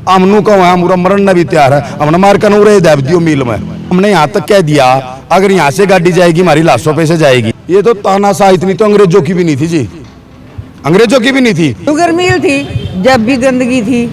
हमनू को हमारा मरण न भी तैयार है, हमने मार कर नूरे देव दियो मील में। हमने यहाँ तक कह दिया अगर यहाँ से गाड़ी जाएगी हमारी लाशों पे से जाएगी। ये तो तानाशाह इतनी तो अंग्रेजों की भी नहीं थी जी, अंग्रेजों की भी नहीं थी। शुगर मिल थी जब भी गंदगी थी,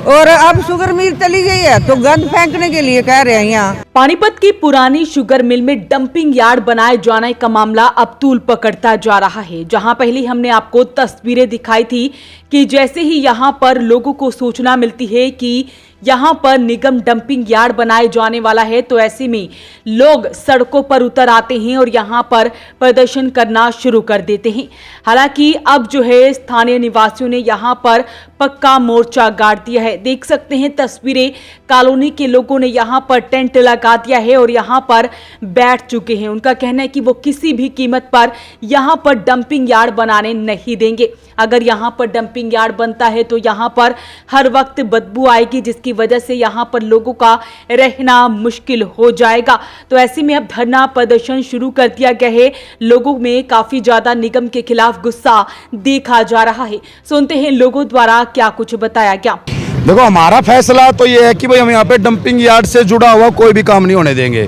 और अब शुगर मिल चली गई है तो गंद फेंकने के लिए कह रहे हैं। यहाँ पानीपत की पुरानी शुगर मिल में डंपिंग यार्ड बनाए जाने का मामला अब तूल पकड़ता जा रहा है। जहां पहले हमने आपको तस्वीरें दिखाई थी कि जैसे ही यहां पर लोगों को सूचना मिलती है कि यहाँ पर निगम डंपिंग यार्ड बनाए जाने वाला है, तो ऐसे में लोग सड़कों पर उतर आते हैं और यहाँ पर प्रदर्शन करना शुरू कर देते हैं। हालांकि अब जो है स्थानीय निवासियों ने यहाँ पर पक्का मोर्चा गाड़ दिया है। देख सकते हैं तस्वीरें, कॉलोनी के लोगों ने यहाँ पर टेंट लगा दिया है और यहाँ पर बैठ चुके हैं। उनका कहना है कि वो किसी भी कीमत पर यहाँ पर डंपिंग यार्ड बनाने नहीं देंगे। अगर यहाँ पर डंपिंग यार्ड बनता है तो यहाँ पर हर वक्त बदबू आएगी, जिसकी वजह से यहाँ पर लोगों का रहना मुश्किल हो जाएगा। तो ऐसे में अब धरना प्रदर्शन शुरू कर दिया गया है। लोगों में काफी ज्यादा निगम के खिलाफ गुस्सा देखा जा रहा है। सुनते हैं लोगों द्वारा क्या कुछ बताया गया। देखो हमारा फैसला तो ये है कि भाई हम यहाँ पे डंपिंग यार्ड से जुड़ा हुआ कोई भी काम नहीं होने देंगे।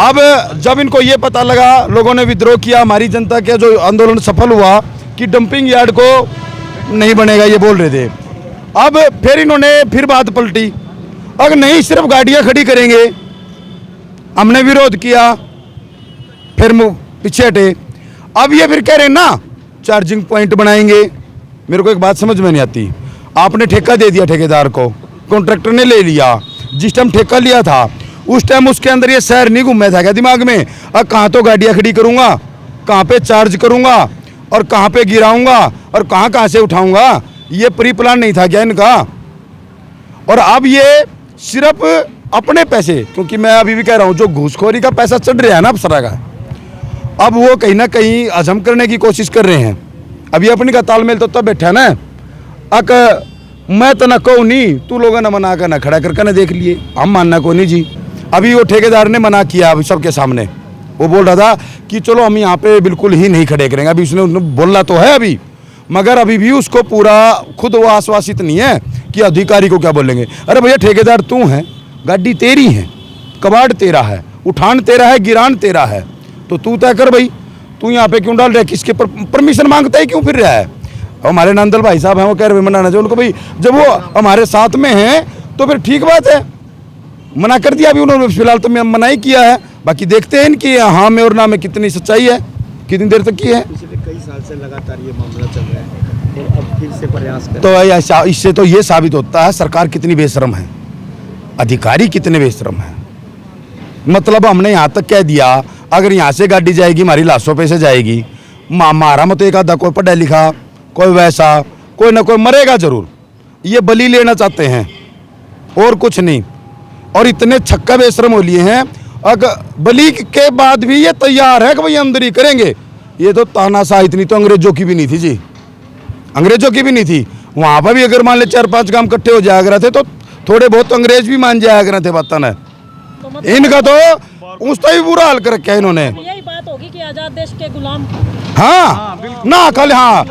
अब जब इनको ये पता लगा, लोगों ने विद्रोह किया, हमारी जनता का जो आंदोलन सफल हुआ कि डंपिंग यार्ड को नहीं बनेगा ये बोल रहे थे, अब फिर इन्होंने फिर बात पलटी, अगर नहीं सिर्फ गाड़ियां खड़ी करेंगे। हमने विरोध किया, फिर पीछे हटे। अब ये फिर कह रहे हैं ना चार्जिंग पॉइंट बनाएंगे। मेरे को एक बात समझ में नहीं आती, आपने ठेका दे दिया ठेकेदार को, कॉन्ट्रैक्टर ने ले लिया, जिस टाइम ठेका लिया था उस टाइम उसके अंदर ये शहर नहीं घूमे था क्या दिमाग में, अब कहाँ तो गाड़ियाँ खड़ी करूँगा, कहाँ पे चार्ज करूँगा और कहाँ पे गिराऊंगा और कहाँ से उठाऊंगा, ये प्री प्लान नहीं था क्या इनका। और अब ये सिर्फ अपने पैसे, क्योंकि मैं अभी भी कह रहा हूँ जो घूसखोरी का पैसा चढ़ रहा है ना अफसरा का, अब वो कहीं ना कहीं हजम करने की कोशिश कर रहे हैं। अभी अपनी का तालमेल तो तब बैठा ना, अक मैं तो ना कहूँ नहीं, तू लोगों ने मना कर ना खड़ा करके ना देख लिए, हम मानना को नहीं जी। अभी वो ठेकेदार ने मना किया अभी सबके सामने, वो बोल रहा था कि चलो हम यहाँ पे बिल्कुल ही नहीं खड़े करेंगे। अभी उसने बोलना तो है अभी, मगर अभी भी उसको पूरा खुद वो आश्वासित नहीं है कि अधिकारी को क्या बोलेंगे। अरे भैया ठेकेदार तू है, गाड़ी तेरी है, कबाड़ तेरा है, उठान तेरा है, गिरान तेरा है, तो तू तय कर भाई, तू यहाँ पे क्यों डाल रहा है, किसके परमिशन मांगता है, क्यों फिर रहा है। हमारे नंदल भाई साहब हैं, वो कह रहे मनाना चाहिए उनको, भाई जब वो हमारे साथ में हैं तो फिर ठीक बात है, मना कर दिया अभी उन्होंने, फिलहाल तो मैं मना ही किया है। बाकी देखते हैं इनकी हाँ में और ना में कितनी सच्चाई है, कितनी देर तक की है। पिछले कई साल से लगातार ये मामला चल रहा है और अब फिर से प्रयास कर, तो इससे तो ये साबित होता है सरकार कितनी बेशरम है, अधिकारी कितने बेशरम है। मतलब हमने यहाँ तक कह दिया अगर यहाँ से गाड़ी जाएगी हमारी लाशों पे से जाएगी। मारा मत एक आधा, कोई पढ़ा लिखा, कोई वैसा, कोई ना कोई मरेगा जरूर। ये बलि लेना चाहते हैं और कुछ नहीं, और इतने छक्का बेशरम हो लिए हैं, अगर बलि के बाद भी ये तैयार है कि भाई अंदर ही करेंगे। ये तो तानाशाह इतनी तो अंग्रेजों की भी नहीं थी जी, अंग्रेजों की भी नहीं थी। वहाँ पर भी अगर मान ले 4-5 काम इकट्ठे हो जाया करते तो थोड़े बहुत अंग्रेज भी मान जाया करते बात ना। इनका तो उसका भी बुरा हाल कर रखा है इन्होंने। यही बात होगी कि आजाद देश के गुलाम, हाँ ना कल, हाँ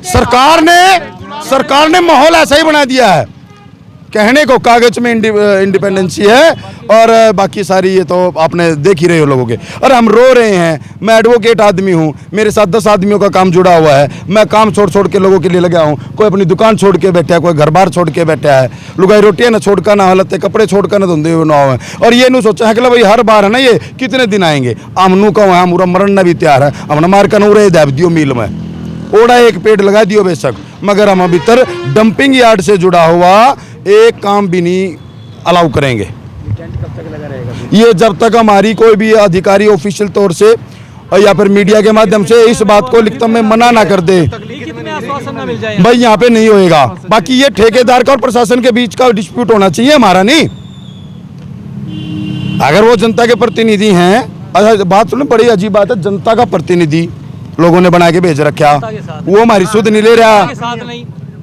सरकार ने माहौल ऐसा ही बना दिया है, कहने को कागज में इंडिपेंडेंसी है और बाकी सारी ये तो आपने देख ही रहे हो लोगों के। और हम रो रहे हैं, मैं एडवोकेट आदमी हूँ, मेरे साथ 10 आदमियों का काम जुड़ा हुआ है, मैं काम छोड़ के लोगों के लिए लगा हूँ। कोई अपनी दुकान छोड़ के बैठा है, कोई घर बार छोड़ के बैठा है, लुगाई रोटियाँ ना छोड़ कर ना हालत कपड़े छोड़ कर ना धुंधे हुए ना हुए, और ये नहीं सोचा है कि भाई हर बार है ना ये कितने दिन आएंगे। हमनू का वहाँ मुरा मरण न भी तैयार है, हमने मार कर नूरे देव दियो मील में, ओढ़ा एक पेड़ लगा दियो बेशक, मगर हम अभी तक डंपिंग यार्ड से जुड़ा हुआ एक काम भी नहीं अलाउ करेंगे। कब तक लगा रहेगा? ये जब तक हमारी कोई भी अधिकारी ऑफिशियल तौर से या फिर मीडिया के माध्यम से इस बात को लिखित में मना ना कर दे, भाई यहाँ पे नहीं होएगा। बाकी ये ठेकेदार का और प्रशासन के बीच का डिस्प्यूट होना चाहिए, हमारा नहीं। अगर वो जनता के प्रतिनिधि हैं, अच्छा बात सुनो, बड़ी अजीब बात है, जनता का प्रतिनिधि लोगों ने बना के भेज रखा, वो हमारी सुध नहीं ले रहा।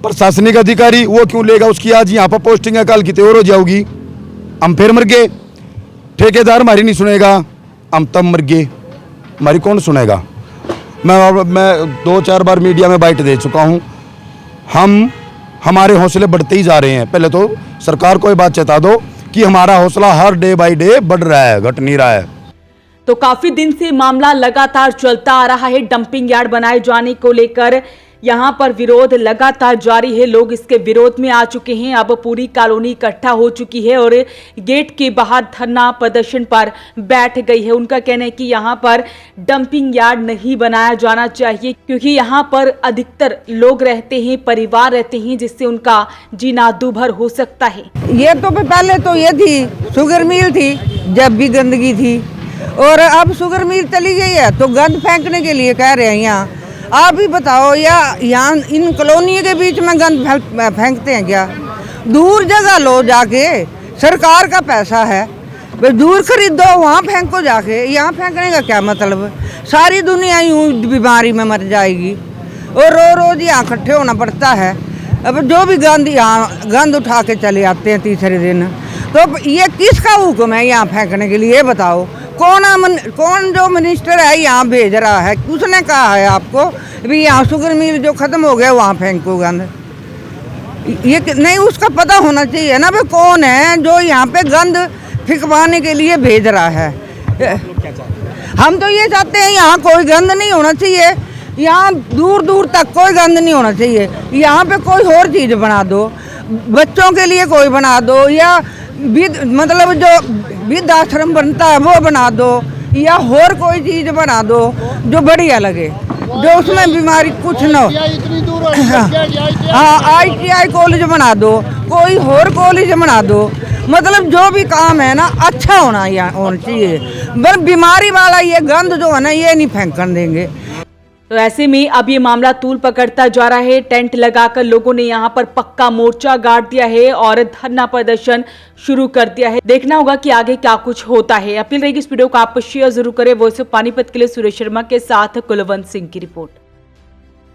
प्रशासनिक अधिकारी वो क्यों लेगा, उसकी आज यहाँ पर पोस्टिंग है, कल की और हो जाओगी, हम फिर मर गए। ठेकेदार हमारी नहीं सुनेगा, हम तब मर गए, हमारी कौन सुनेगा। मैं 2-4 बार मीडिया में बाइट दे चुका हूँ, हम हमारे हौसले बढ़ते ही जा रहे हैं। पहले तो सरकार को ये बात चेता दो कि हमारा हौसला हर डे बाय डे बढ़ रहा है, घट नहीं रहा है। तो काफी दिन से मामला लगातार चलता आ रहा है। डंपिंग यार्ड बनाए जाने को लेकर यहाँ पर विरोध लगातार जारी है। लोग इसके विरोध में आ चुके हैं। अब पूरी कॉलोनी इकट्ठा हो चुकी है और गेट के बाहर धरना प्रदर्शन पर बैठ गई है। उनका कहना है कि यहाँ पर डंपिंग यार्ड नहीं बनाया जाना चाहिए, क्योंकि यहाँ पर अधिकतर लोग रहते हैं, परिवार रहते हैं, जिससे उनका जीना दूभर हो सकता है। ये तो पहले तो ये थी शुगर मिल थी, जब भी गंदगी थी, और अब शुगर मिल चली गई है तो गंद फेंकने के लिए कह रहे हैं यहाँ। आप ही बताओ, या यहाँ इन कॉलोनियों के बीच में गंद फेंकते हैं क्या? दूर जगह लो जाके, सरकार का पैसा है, दूर खरीदो, वहाँ फेंको जाके। यहाँ फेंकने का क्या मतलब? सारी दुनिया यूँ बीमारी में मर जाएगी और रोज़ यहाँ इकट्ठे होना पड़ता है। अब जो भी गंद यहाँ गंद उठा के चले आते हैं तीसरे दिन, तो ये किसका हुक्म है यहाँ फेंकने के लिए? ये बताओ, कौन जो मिनिस्टर है यहाँ भेज रहा है? उसने कहा है आपको भी यहाँ शुगर मिल जो खत्म हो गया वहाँ फेंको गंद? ये नहीं, उसका पता होना चाहिए ना, भाई कौन है जो यहाँ पे गंद फिकवाने के लिए भेज रहा है। हम तो ये चाहते हैं यहाँ कोई गंद नहीं होना चाहिए, यहाँ दूर दूर तक कोई गंद नहीं होना चाहिए। यहाँ पे कोई और चीज़ बना दो, बच्चों के लिए कोई बना दो, या मतलब जो वृद्धाश्रम बनता है वो बना दो, या और कोई चीज़ बना दो जो बढ़िया लगे, जो उसमें बीमारी कुछ न हो। हाँ, ITI कॉलेज बना दो, कोई और कॉलेज बना दो, मतलब जो भी काम है ना अच्छा होना चाहिए। बस बीमारी वाला ये गंद जो है ना ये नहीं फेंकने देंगे। तो ऐसे में अब ये मामला तूल पकड़ता जा रहा है। टेंट लगाकर लोगों ने यहाँ पर पक्का मोर्चा गाड़ दिया है और धरना प्रदर्शन शुरू कर दिया है। देखना होगा कि आगे क्या कुछ होता है। अपील रहेगी इस वीडियो को आप शेयर जरूर करें। वॉइस ऑफ पानीपत के लिए सुरेश शर्मा के साथ कुलवंत सिंह की रिपोर्ट।